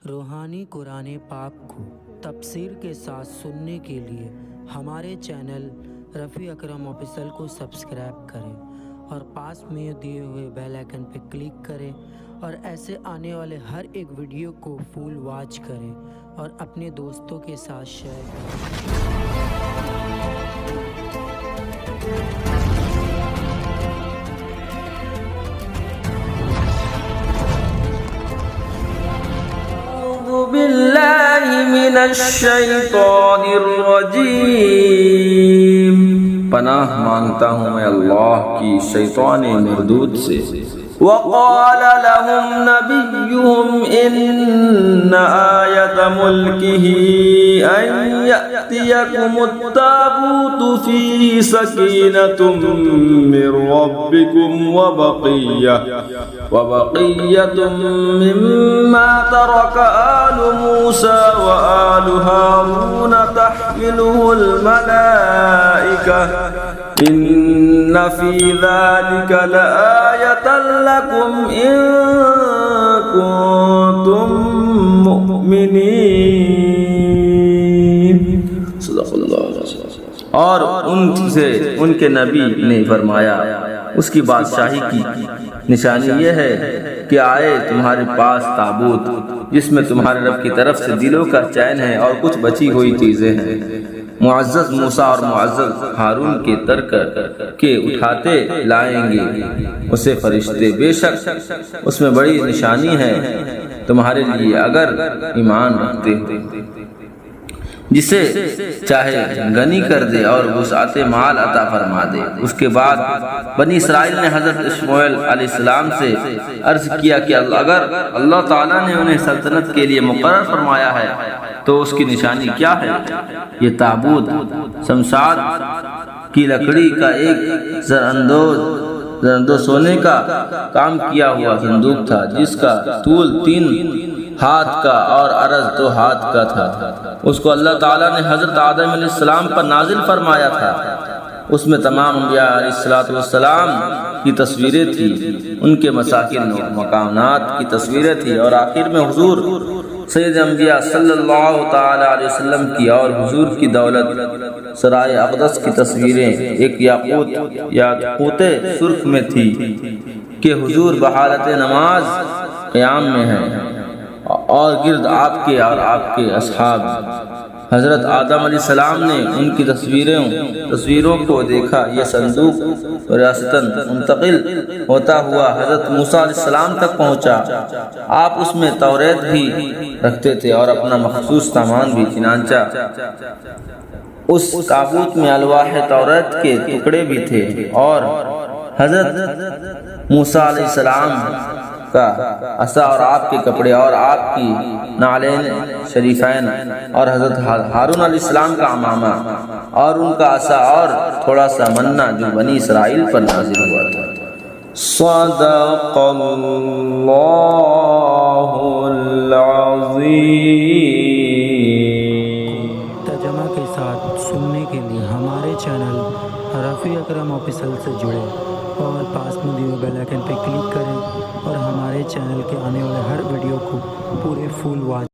روحانی قرآن پاک کو تفسیر کے ساتھ سننے کے لیے ہمارے چینل رفیع اکرم آفیشل کو سبسکرائب کریں اور پاس میں دیے ہوئے بیل آئیکن پہ کلک کریں اور ایسے آنے والے ہر ایک ویڈیو کو فل واچ کریں اور اپنے دوستوں کے ساتھ شیئر کریں۔ أعوذ بالله من الشیطان الرجیم، پناہ مانگتا ہوں میں اللہ کی شیطان مردود سے۔ وقال لهم نبيهم إن آية ملكه أن يأتيكم التابوت فيه سكينة من ربكم وبقية مما ترك آل موسى وآل هارون تحمله الملائكة إن في ذلك لآية لكم إن كنتم مؤمنين۔ صدق اللہ علیہ وسلم۔ اور ان کے نبی نے فرمایا اس کی بادشاہی کی نشانی یہ ہے کہ آئے تمہارے پاس تابوت جس میں تمہارے رب کی طرف سے دلوں کا چین ہے اور کچھ بچی ہوئی چیزیں ہیں۔ معزز موسیٰ اور معزز ہارون کے ترک کے اٹھاتے لائیں گے اسے فرشتے، بے شک اس میں بڑی نشانی ہے تمہارے لیے اگر ایمان رکھتے ہو۔ جسے چاہے غنی کر دے اور وسعت مال عطا فرما دے۔ اس کے بعد بنی اسرائیل نے حضرت اسماعیل علیہ السلام سے عرض کیا کہ اگر اللہ تعالیٰ نے انہیں سلطنت کے لیے مقرر فرمایا ہے تو اس کی نشانی کیا ہے؟ یہ تابوت شمشاد کی لکڑی کا ایک زراندوز سونے کا کام کیا ہوا صندوق تھا جس کا طول 3 ہاتھ کا اور عرض 2 ہاتھ کا تھا۔ اس کو اللہ تعالیٰ نے حضرت آدم علیہ السلام پر نازل فرمایا تھا۔ اس میں تمام انبیاء علیہ السلام کی تصویریں تھیں، ان کے مساکن و مکانات کی تصویریں تھیں، اور آخر میں حضور سید انبیاء صلی اللہ تعالی علیہ وسلم کی اور حضور کی دولت سرائے اقدس کی تصویریں ایک یاقوت سرخ میں تھی کہ حضور بحالت نماز قیام میں ہیں اور گرد آپ کے اور آپ کے اصحاب۔ حضرت آدم علیہ السلام نے ان کی تصویروں کو دیکھا۔ یہ صندوق وراثتاً منتقل ہوتا ہوا حضرت موسیٰ علیہ السلام تک پہنچا۔ آپ اس میں توریت بھی رکھتے تھے اور اپنا مخصوص سامان بھی، چنانچہ اس تابوت میں الواح توریت کے ٹکڑے بھی تھے اور حضرت موسیٰ علیہ السلام کا عصا اور آپ کے کپڑے اور آپ کی نعلین شریفین اور حضرت ہارون علیہ السلام کا عمامہ اور ان کا عصا اور تھوڑا سا منا جو بنی اسرائیل پر نازل ہوا تھا۔ صدق اللہ العظیم۔ ترجمہ کے ساتھ سننے کے لیے ہمارے چینل رفیع اکرم آفیشل سے جڑے اور پاس میں دیے بیل آئیکن پہ کلک کریں اور ہمارے چینل کے آنے والے ہر ویڈیو کو پورے فل واچ